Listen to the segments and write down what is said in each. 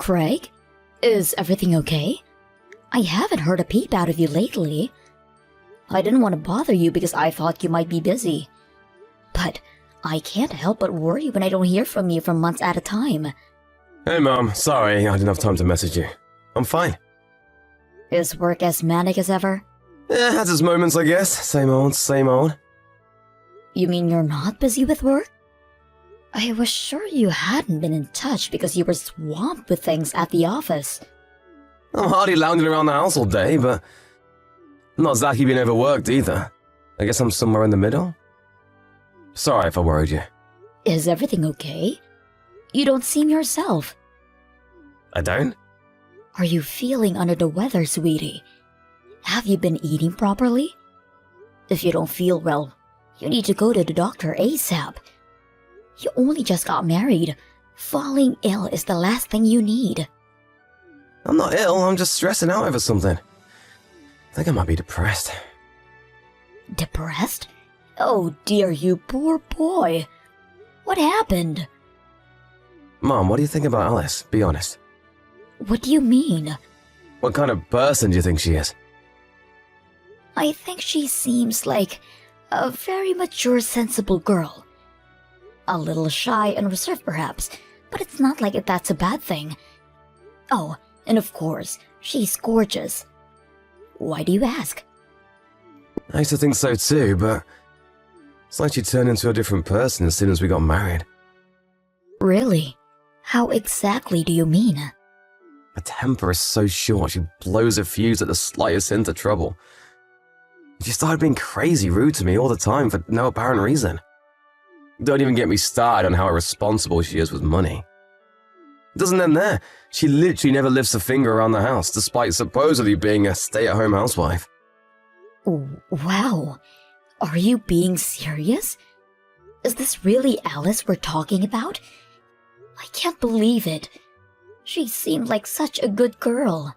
Craig? Is everything okay? I haven't heard a peep out of you lately. I didn't want to bother you because I thought you might be busy. But I can't help but worry when I don't hear from you for months at a time. Hey Mom, sorry I didn't have time to message you. I'm fine. Is work as manic as ever? Yeah, has its moments I guess. Same old, same old. You mean you're not busy with work? I was sure you hadn't been in touch because you were swamped with things at the office. I'm hardly lounging around the house all day, but I'm not exactly being overworked either. I guess I'm somewhere in the middle. Sorry if I worried you. Is everything okay? You don't seem yourself. I don't? Are you feeling under the weather, sweetie? Have you been eating properly? If you don't feel well, you need to go to the doctor ASAP. You only just got married. Falling ill is the last thing you need. I'm not ill, I'm just stressing out over something. I think I might be depressed. Depressed? Oh dear, you poor boy. What happened? Mom, what do you think about Alice? Be honest. What do you mean? What kind of person do you think she is? I think she seems like a very mature, sensible girl. A little shy and reserved perhaps, but it's not like that's a bad thing. Oh, and of course, she's gorgeous. Why do you ask? I used to think so too, but it's like she turned into a different person as soon as we got married. Really? How exactly do you mean? Her temper is so short, she blows a fuse at the slightest hint of trouble. She started being crazy rude to me all the time for no apparent reason. Don't even get me started on how irresponsible she is with money. It doesn't end there. She literally never lifts a finger around the house, despite supposedly being a stay-at-home housewife. Wow. Are you being serious? Is this really Alice we're talking about? I can't believe it. She seemed like such a good girl.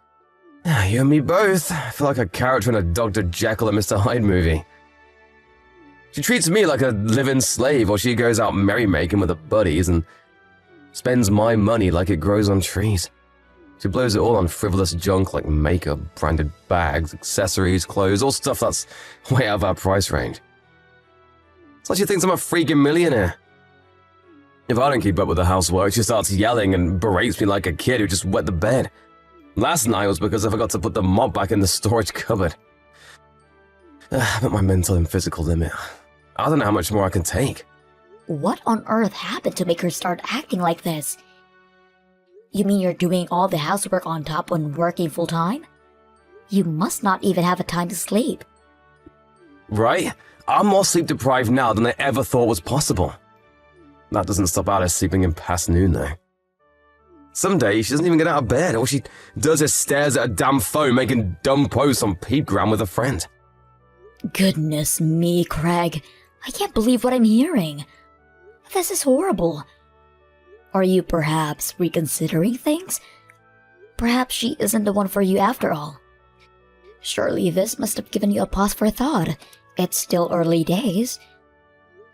You and me both. I feel like a character in a Dr. Jekyll and Mr. Hyde movie. She treats me like a living slave while she goes out merrymaking with her buddies and spends my money like it grows on trees. She blows it all on frivolous junk like makeup, branded bags, accessories, clothes, all stuff that's way out of our price range. It's like she thinks I'm a freaking millionaire. If I don't keep up with the housework, she starts yelling and berates me like a kid who just wet the bed. Last night was because I forgot to put the mop back in the storage cupboard. I'm at my mental and physical limit. I don't know how much more I can take. What on earth happened to make her start acting like this? You mean you're doing all the housework on top when working full-time? You must not even have a time to sleep. Right? I'm more sleep-deprived now than I ever thought was possible. That doesn't stop Alice sleeping in past noon, though. Some days she doesn't even get out of bed. All she does is stares at a damn phone making dumb posts on Peepgram with a friend. Goodness me, Craig. I can't believe what I'm hearing. This is horrible. Are you perhaps reconsidering things? Perhaps she isn't the one for you after all. Surely this must have given you a pause for thought. It's still early days.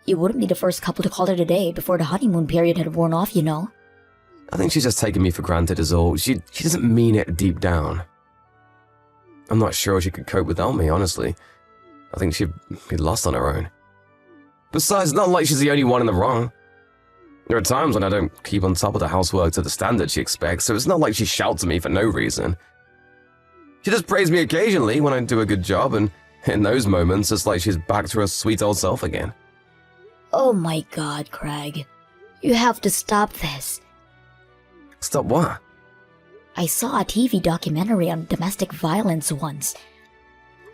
You wouldn't be the first couple to call it a day before the honeymoon period had worn off, you know. I think she's just taking me for granted is all. She doesn't mean it deep down. I'm not sure she could cope without me, honestly. I think she'd be lost on her own. Besides, it's not like she's the only one in the wrong. There are times when I don't keep on top of the housework to the standard she expects, so it's not like she shouts at me for no reason. She just praises me occasionally when I do a good job, and in those moments, it's like she's back to her sweet old self again. Oh my god, Craig. You have to stop this. Stop what? I saw a TV documentary on domestic violence once.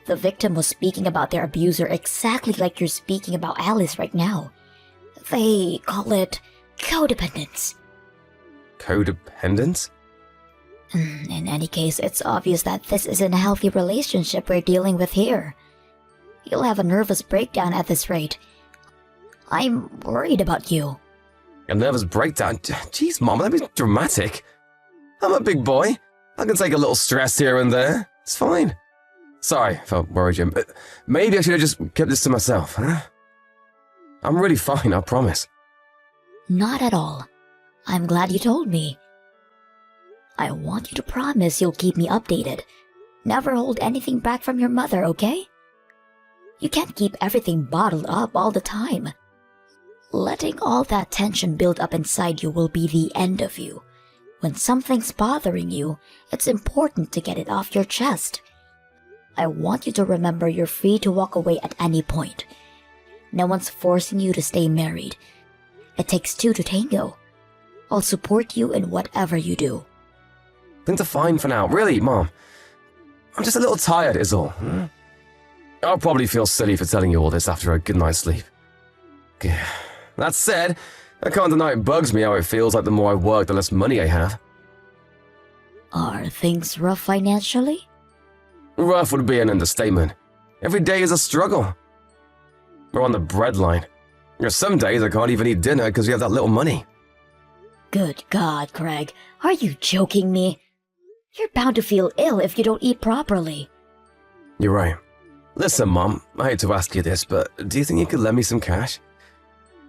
The victim was speaking about their abuser exactly like you're speaking about Alice right now. They call it codependence. Codependence? In any case, it's obvious that this isn't a healthy relationship we're dealing with here. You'll have a nervous breakdown at this rate. I'm worried about you. A nervous breakdown? Jeez, Mom, that be dramatic. I'm a big boy. I can take a little stress here and there. It's fine. Sorry if I worried you, but maybe I should have just kept this to myself, huh? I'm really fine, I promise. Not at all. I'm glad you told me. I want you to promise you'll keep me updated. Never hold anything back from your mother, okay? You can't keep everything bottled up all the time. Letting all that tension build up inside you will be the end of you. When something's bothering you, it's important to get it off your chest. I want you to remember you're free to walk away at any point. No one's forcing you to stay married. It takes two to tango. I'll support you in whatever you do. Things are fine for now. Really, Mom. I'm just a little tired, is all. I'll probably feel silly for telling you all this after a good night's sleep. That said, I can't deny it bugs me how it feels like the more I work, the less money I have. Are things rough financially? Rough would be an understatement. Every day is a struggle. We're on the breadline. Some days I can't even eat dinner because we have that little money. Good God, Craig. Are you joking me? You're bound to feel ill if you don't eat properly. You're right. Listen, Mom, I hate to ask you this, but do you think you could lend me some cash?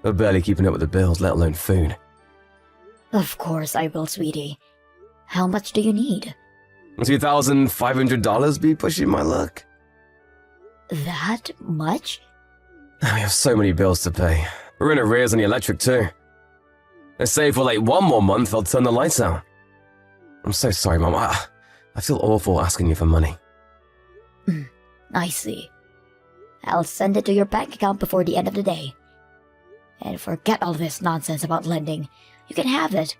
I'm barely keeping up with the bills, let alone food. Of course I will, sweetie. How much do you need? $2,500 be pushing my luck? That much? We have so many bills to pay. We're in arrears on the electric too. They say if we're late one more month, they'll turn the lights out. I'm so sorry, Mom. I feel awful asking you for money. I see. I'll send it to your bank account before the end of the day. And forget all this nonsense about lending. You can have it.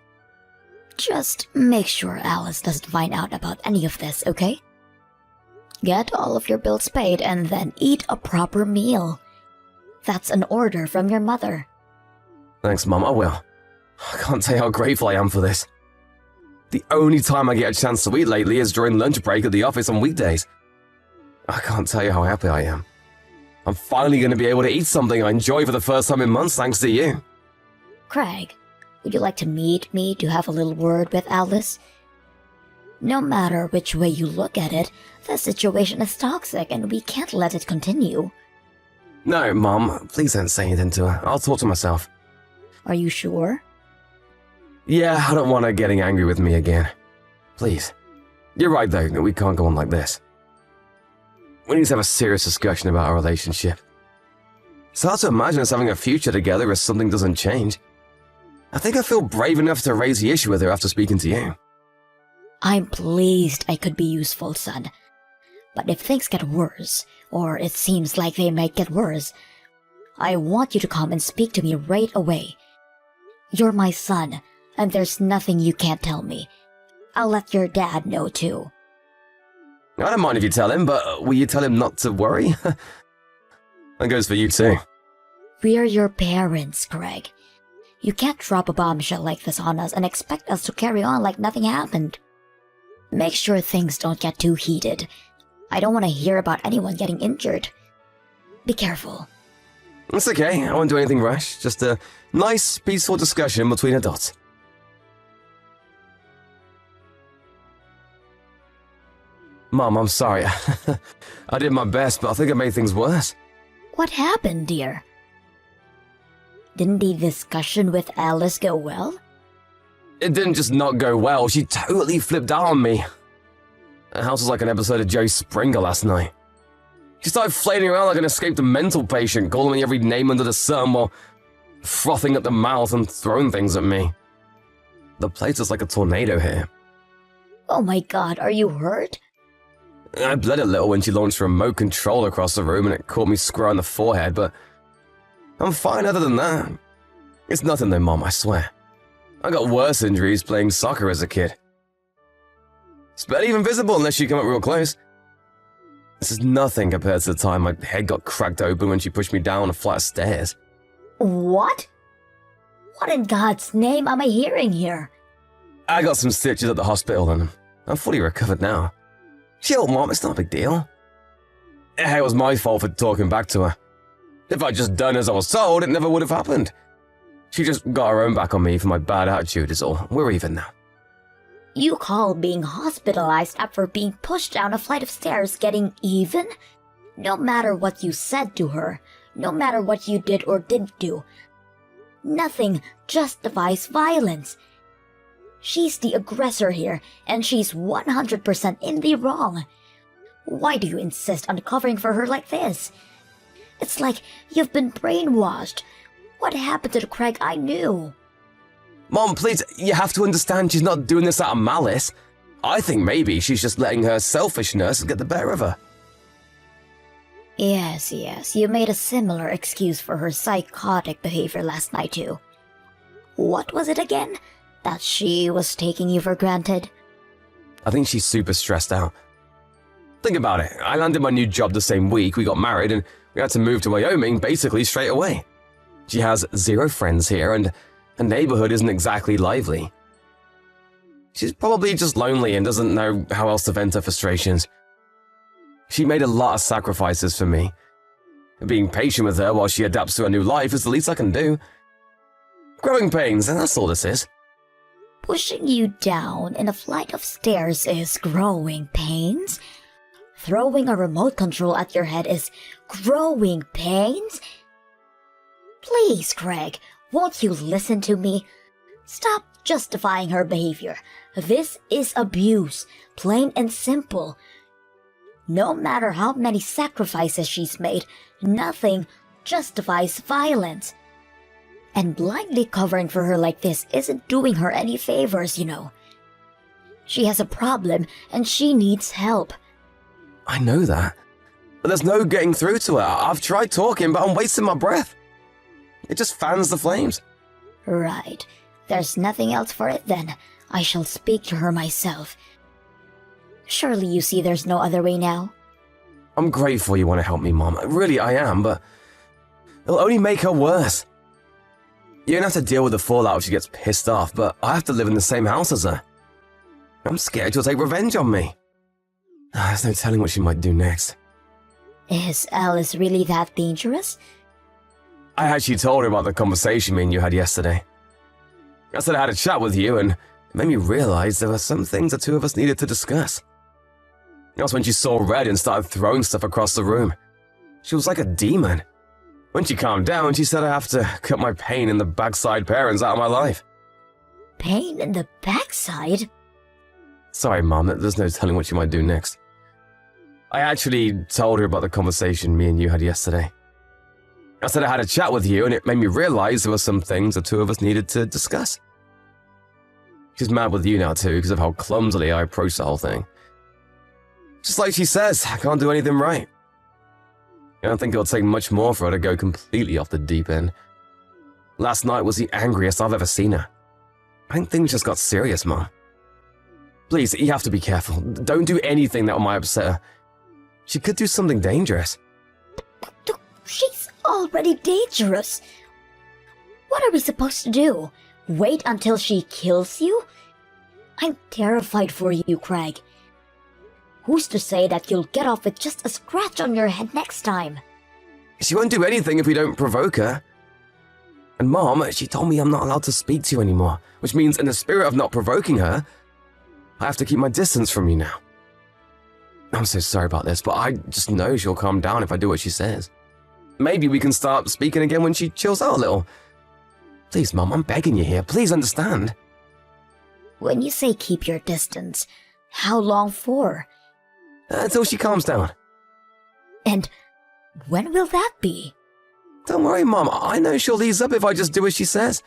Just make sure Alice doesn't find out about any of this, okay? Get all of your bills paid and then eat a proper meal. That's an order from your mother. Thanks, Mom, I will. I can't tell you how grateful I am for this. The only time I get a chance to eat lately is during lunch break at the office on weekdays. I can't tell you how happy I am. I'm finally going to be able to eat something I enjoy for the first time in months thanks to you. Craig, would you like to meet me to have a little word with Alice? No matter which way you look at it, the situation is toxic and we can't let it continue. No, Mom, please don't say anything to her. I'll talk to myself. Are you sure? Yeah, I don't want her getting angry with me again. Please. You're right, though. We can't go on like this. We need to have a serious discussion about our relationship. It's hard to imagine us having a future together if something doesn't change. I think I feel brave enough to raise the issue with her after speaking to you. I'm pleased I could be useful, son. But if things get worse, or it seems like they might get worse, I want you to come and speak to me right away. You're my son, and there's nothing you can't tell me. I'll let your dad know too. I don't mind if you tell him, but will you tell him not to worry? That goes for you too. We're your parents, Craig. You can't drop a bombshell like this on us and expect us to carry on like nothing happened. Make sure things don't get too heated. I don't want to hear about anyone getting injured. Be careful. It's okay, I won't do anything rash. Just a nice, peaceful discussion between adults. Mom, I'm sorry. I did my best, but I think I made things worse. What happened, dear? Didn't the discussion with Alice go well? It didn't just not go well, she totally flipped out on me. The house was like an episode of Joe Springer last night. She started flailing around like an escaped mental patient, calling me every name under the sun while frothing at the mouth and throwing things at me. The place was like a tornado here. Oh my God, are you hurt? I bled a little when she launched a remote control across the room and it caught me square on the forehead, but I'm fine other than that. It's nothing though, Mom, I swear. I got worse injuries playing soccer as a kid. It's barely even visible unless you come up real close. This is nothing compared to the time my head got cracked open when she pushed me down a flight of stairs. What? What in God's name am I hearing here? I got some stitches at the hospital and I'm fully recovered now. Chill, Mom, it's not a big deal. It was my fault for talking back to her. If I'd just done as I was told, it never would have happened. She just got her own back on me for my bad attitude is all. We're even now. You call being hospitalized after being pushed down a flight of stairs getting even? No matter what you said to her, no matter what you did or didn't do, nothing justifies violence. She's the aggressor here, and she's 100% in the wrong. Why do you insist on covering for her like this? It's like you've been brainwashed. What happened to the Craig I knew? Mom, please, you have to understand she's not doing this out of malice. I think maybe she's just letting her selfishness get the better of her. Yes, you made a similar excuse for her psychotic behavior last night too. What was it again? That she was taking you for granted? I think she's super stressed out. Think about it. I landed my new job the same week we got married, and we had to move to Wyoming basically straight away. She has 0 friends here, and her neighborhood isn't exactly lively. She's probably just lonely and doesn't know how else to vent her frustrations. She made a lot of sacrifices for me. Being patient with her while she adapts to her new life is the least I can do. Growing pains, and that's all this is. Pushing you down in a flight of stairs is growing pains? Throwing a remote control at your head is growing pains? Please, Craig, won't you listen to me? Stop justifying her behavior. This is abuse, plain and simple. No matter how many sacrifices she's made, nothing justifies violence. And blindly covering for her like this isn't doing her any favors, you know. She has a problem and she needs help. I know that, but there's no getting through to her. I've tried talking, but I'm wasting my breath. It just fans the flames. Right. There's nothing else for it then. I shall speak to her myself. Surely you see there's no other way now? I'm grateful you want to help me, Mom. Really, I am, but it'll only make her worse. You don't have to deal with the fallout if she gets pissed off, but I have to live in the same house as her. I'm scared she'll take revenge on me. There's no telling what she might do next. Is Alice really that dangerous? I actually told her about the conversation me and you had yesterday. I said I had a chat with you, and it made me realize there were some things the two of us needed to discuss. That's when she saw red and started throwing stuff across the room. She was like a demon. When she calmed down, she said I have to cut my pain in the backside parents out of my life. Pain in the backside? Sorry, Mom, there's no telling what she might do next. I actually told her about the conversation me and you had yesterday. I said I had a chat with you, and it made me realize there were some things the two of us needed to discuss. She's mad with you now too because of how clumsily I approached the whole thing. Just like she says, I can't do anything right. I don't think it'll take much more for her to go completely off the deep end. Last night was the angriest I've ever seen her. I think things just got serious, Mom. Please, you have to be careful. Don't do anything that might upset her. She could do something dangerous. She's already dangerous. What are we supposed to do? Wait until she kills you? I'm terrified for you, Craig. Who's to say that you'll get off with just a scratch on your head next time? She won't do anything if we don't provoke her. And Mom, she told me I'm not allowed to speak to you anymore, which means in the spirit of not provoking her, I have to keep my distance from you now. I'm so sorry about this, but I just know she'll calm down if I do what she says. Maybe we can start speaking again when she chills out a little. Please, Mom, I'm begging you here. Please understand. When you say keep your distance, how long for? Until she calms down. And when will that be? Don't worry, Mom. I know she'll ease up if I just do as she says.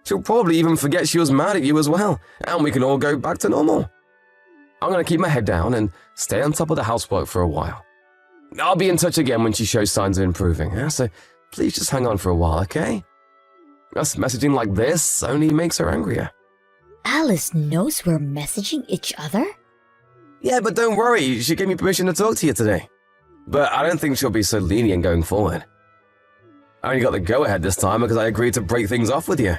She'll probably even forget she was mad at you as well, and we can all go back to normal. I'm going to keep my head down and stay on top of the housework for a while. I'll be in touch again when she shows signs of improving, so please just hang on for a while, okay? Us messaging like this only makes her angrier. Alice knows we're messaging each other? Yeah, but don't worry, she gave me permission to talk to you today. But I don't think she'll be so lenient going forward. I only got the go-ahead this time because I agreed to break things off with you.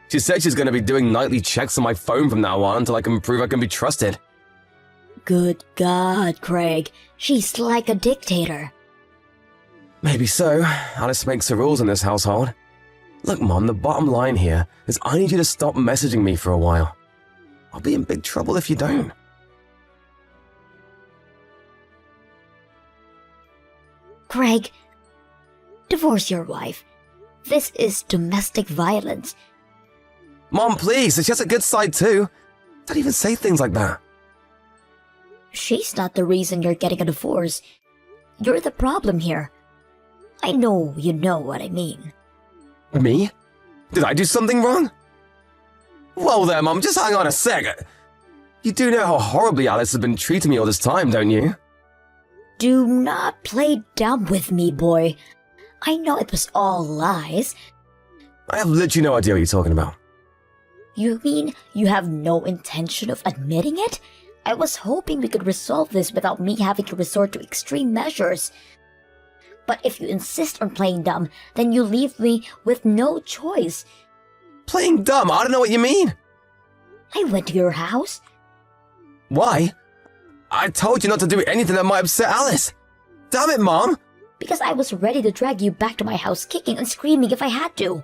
She said she's going to be doing nightly checks on my phone from now on until I can prove I can be trusted. Good God, Craig. She's like a dictator. Maybe so. Alice makes the rules in this household. Look, Mom, the bottom line here is I need you to stop messaging me for a while. I'll be in big trouble if you don't. Craig, divorce your wife. This is domestic violence. Mom, please, she has a good side too. Don't even say things like that. She's not the reason you're getting a divorce. You're the problem here. I know you know what I mean. Me? Did I do something wrong? Whoa there, Mom, just hang on a sec. You do know how horribly Alice has been treating me all this time, don't you? Do not play dumb with me, boy. I know it was all lies. I have literally no idea what you're talking about. You mean you have no intention of admitting it? I was hoping we could resolve this without me having to resort to extreme measures. But if you insist on playing dumb, then you leave me with no choice. Playing dumb? I don't know what you mean. I went to your house. Why? I told you not to do anything that might upset Alice. Damn it, Mom! Because I was ready to drag you back to my house kicking and screaming if I had to.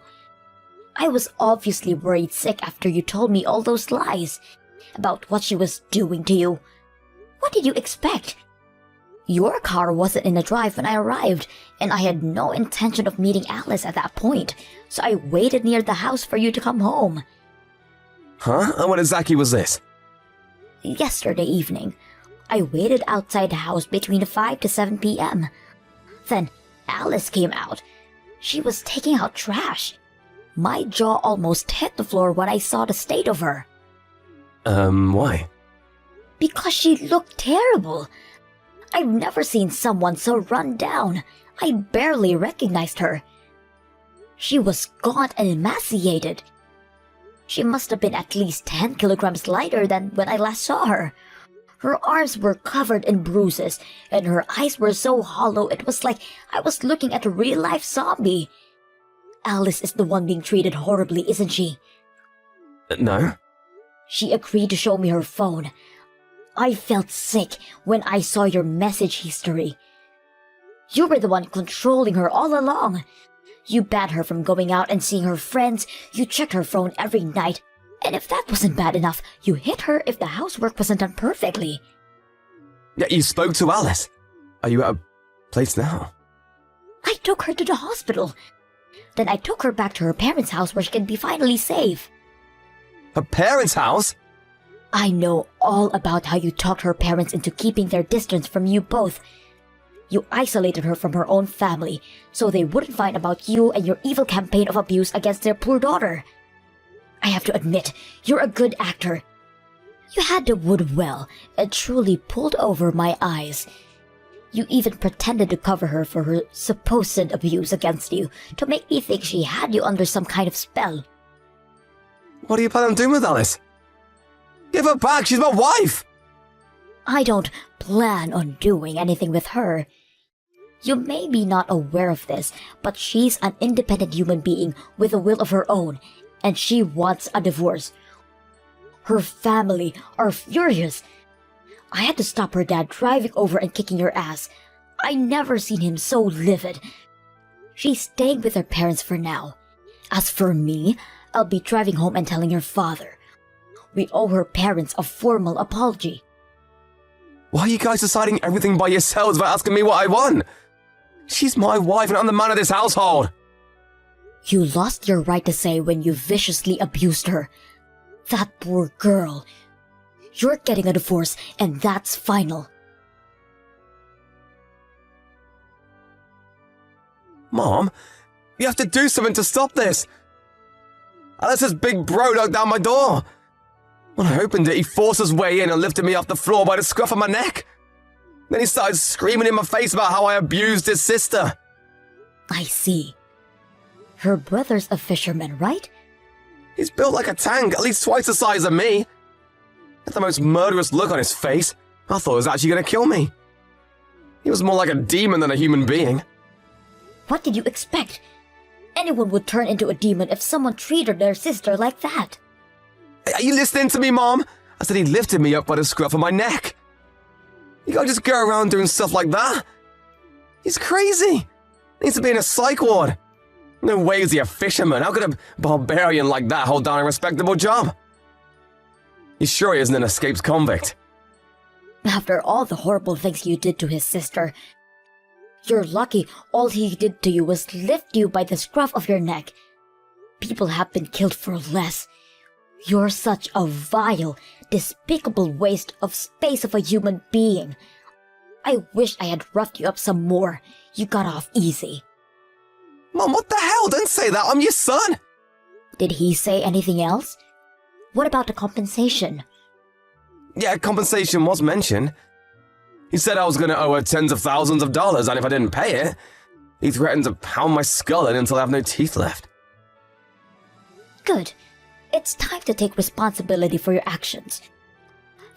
I was obviously worried sick after you told me all those lies about what she was doing to you. What did you expect? Your car wasn't in the drive when I arrived, and I had no intention of meeting Alice at that point, so I waited near the house for you to come home. Huh? And what exactly was this? Yesterday evening, I waited outside the house between 5 to 7 p.m. Then Alice came out. She was taking out trash. My jaw almost hit the floor when I saw the state of her. Why? Because she looked terrible. I've never seen someone so run down. I barely recognized her. She was gaunt and emaciated. She must have been at least 10 kilograms lighter than when I last saw her. Her arms were covered in bruises, and her eyes were so hollow it was like I was looking at a real-life zombie. Alice is the one being treated horribly, isn't she? No. She agreed to show me her phone. I felt sick when I saw your message history. You were the one controlling her all along. You banned her from going out and seeing her friends. You checked her phone every night. And if that wasn't bad enough, you hit her if the housework wasn't done perfectly. Yeah, you spoke to Alice. Are you at a place now? I took her to the hospital. Then I took her back to her parents' house where she can be finally safe. Her parents' house? I know all about how you talked her parents into keeping their distance from you both. You isolated her from her own family so they wouldn't find about you and your evil campaign of abuse against their poor daughter. I have to admit, you're a good actor. You had the wood well and truly pulled over my eyes. You even pretended to cover her for her supposed abuse against you to make me think she had you under some kind of spell. What do you plan on doing with Alice? Give her back, she's my wife! I don't plan on doing anything with her. You may be not aware of this, but she's an independent human being with a will of her own, and she wants a divorce. Her family are furious. I had to stop her dad driving over and kicking your ass. I never seen him so livid. She's staying with her parents for now. As for me, I'll be driving home and telling her father. We owe her parents a formal apology. Why are you guys deciding everything by yourselves without asking me what I want? She's my wife and I'm the man of this household. You lost your right to say when you viciously abused her. That poor girl. You're getting a divorce, and that's final. Mom, you have to do something to stop this. Alice's big bro knocked down my door. When I opened it, he forced his way in and lifted me off the floor by the scruff of my neck. Then he started screaming in my face about how I abused his sister. I see. Her brother's a fisherman, right? He's built like a tank, at least twice the size of me. He had the most murderous look on his face. I thought he was actually going to kill me. He was more like a demon than a human being. What did you expect? Anyone would turn into a demon if someone treated their sister like that. Are you listening to me, Mom? I said he lifted me up by the scruff of my neck. You can't just go around doing stuff like that. He's crazy. He needs to be in a psych ward. No way is he a fisherman. How could a barbarian like that hold down a respectable job? You sure he isn't an escaped convict? After all the horrible things you did to his sister, you're lucky all he did to you was lift you by the scruff of your neck. People have been killed for less. You're such a vile, despicable waste of space of a human being. I wish I had roughed you up some more. You got off easy. Mom, what the hell? Don't say that. I'm your son. Did he say anything else? What about the compensation? Yeah, compensation was mentioned. He said I was going to owe her tens of thousands of dollars, and if I didn't pay it, he threatened to pound my skull in until I have no teeth left. Good. It's time to take responsibility for your actions.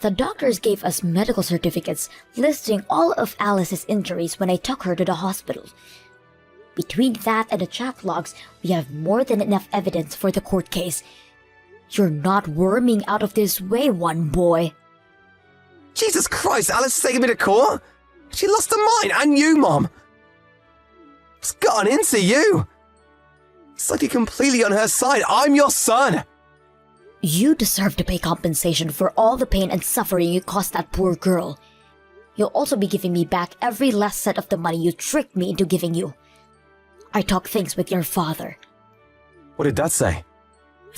The doctors gave us medical certificates listing all of Alice's injuries when I took her to the hospital. Between that and the chat logs, we have more than enough evidence for the court case. You're not worming out of this way, one boy. Jesus Christ, Alice is taking me to court? She lost her mind, and you, Mom. What's gotten into you? It's like you're completely on her side. I'm your son. You deserve to pay compensation for all the pain and suffering you caused that poor girl. You'll also be giving me back every last cent of the money you tricked me into giving you. I talked things with your father. What did Dad say?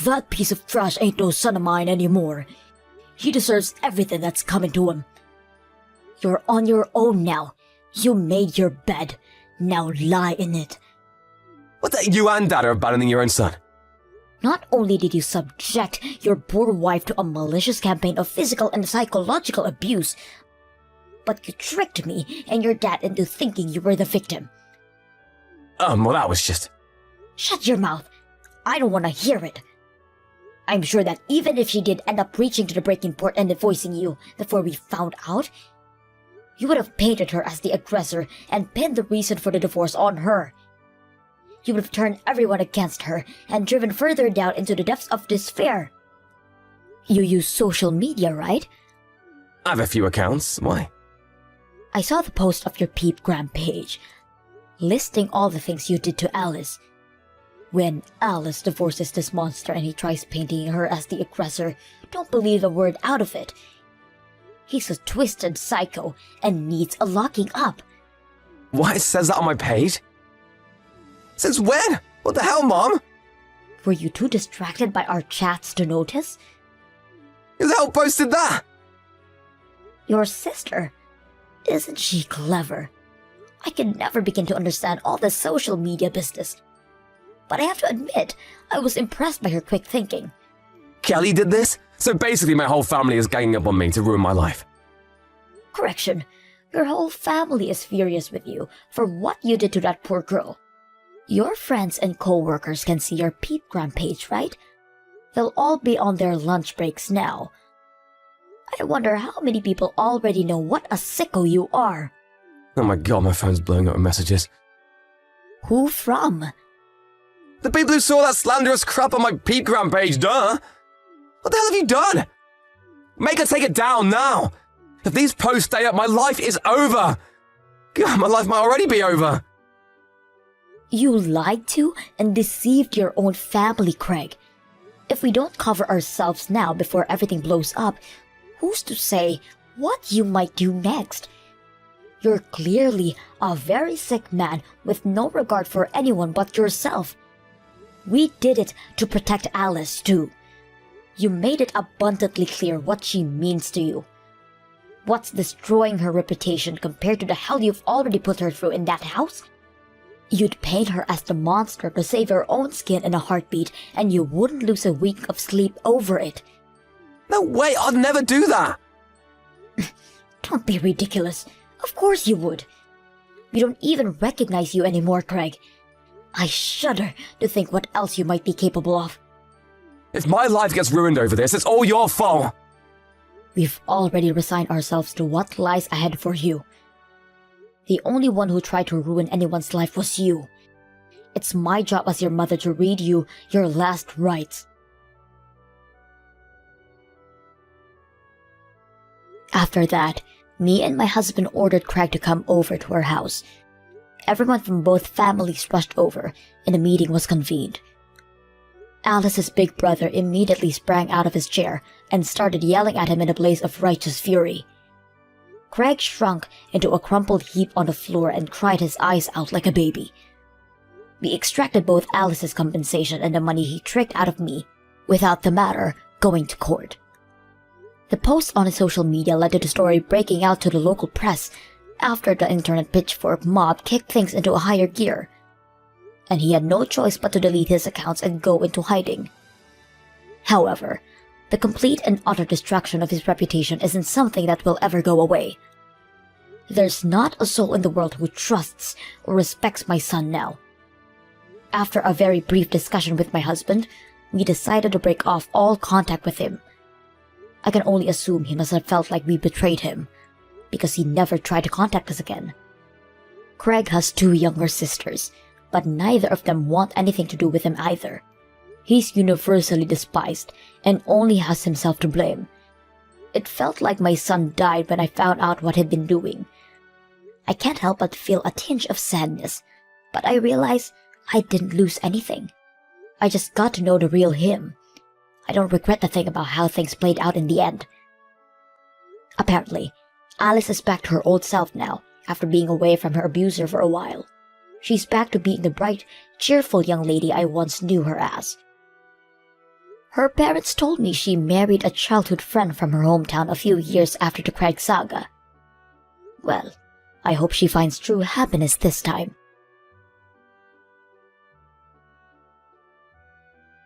That piece of trash ain't no son of mine anymore. He deserves everything that's coming to him. You're on your own now. You made your bed. Now lie in it. What the? You and Dad are abandoning your own son. Not only did you subject your poor wife to a malicious campaign of physical and psychological abuse, but you tricked me and your dad into thinking you were the victim. Well, that was just... Shut your mouth. I don't want to hear it. I'm sure that even if she did end up reaching to the breaking point and divorcing you before we found out, you would have painted her as the aggressor and pinned the reason for the divorce on her. You would have turned everyone against her and driven further down into the depths of despair. You use social media, right? I have a few accounts. Why? I saw the post of your Peepgram page, listing all the things you did to Alice. When Alice divorces this monster and he tries painting her as the aggressor, don't believe a word out of it. He's a twisted psycho and needs a locking up. Why, it says that on my page? Since when? What the hell, Mom? Were you too distracted by our chats to notice? Who the hell posted that? Your sister. Isn't she clever? I can never begin to understand all the social media business. But I have to admit, I was impressed by her quick thinking. Kelly did this? So basically my whole family is ganging up on me to ruin my life. Correction. Your whole family is furious with you for what you did to that poor girl. Your friends and co-workers can see your Peepgram page, right? They'll all be on their lunch breaks now. I wonder how many people already know what a sicko you are. Oh my god, my phone's blowing up with messages. Who from? The people who saw that slanderous crap on my Peepgram page, duh! What the hell have you done? Make her take it down now! If these posts stay up, my life is over! God, my life might already be over! You lied to and deceived your own family, Craig. If we don't cover ourselves now before everything blows up, who's to say what you might do next? You're clearly a very sick man with no regard for anyone but yourself. We did it to protect Alice, too. You made it abundantly clear what she means to you. What's destroying her reputation compared to the hell you've already put her through in that house? You'd paint her as the monster to save your own skin in a heartbeat, and you wouldn't lose a week of sleep over it. No way, I'd never do that! Don't be ridiculous. Of course you would. We don't even recognize you anymore, Craig. I shudder to think what else you might be capable of. If my life gets ruined over this, it's all your fault! We've already resigned ourselves to what lies ahead for you. The only one who tried to ruin anyone's life was you. It's my job as your mother to read you your last rites. After that, me and my husband ordered Craig to come over to our house. Everyone from both families rushed over, and a meeting was convened. Alice's big brother immediately sprang out of his chair and started yelling at him in a blaze of righteous fury. Craig shrunk into a crumpled heap on the floor and cried his eyes out like a baby. We extracted both Alice's compensation and the money he tricked out of me, without the matter going to court. The post on his social media led to the story breaking out to the local press after the internet pitchfork mob kicked things into a higher gear, and he had no choice but to delete his accounts and go into hiding. However, the complete and utter destruction of his reputation isn't something that will ever go away. There's not a soul in the world who trusts or respects my son now. After a very brief discussion with my husband, we decided to break off all contact with him. I can only assume he must have felt like we betrayed him, because he never tried to contact us again. Craig has 2 younger sisters, but neither of them want anything to do with him either. He's universally despised and only has himself to blame. It felt like my son died when I found out what he'd been doing. I can't help but feel a tinge of sadness, but I realize I didn't lose anything. I just got to know the real him. I don't regret a thing about how things played out in the end. Apparently, Alice is back to her old self now, after being away from her abuser for a while. She's back to being the bright, cheerful young lady I once knew her as. Her parents told me she married a childhood friend from her hometown a few years after the Craig saga. Well, I hope she finds true happiness this time.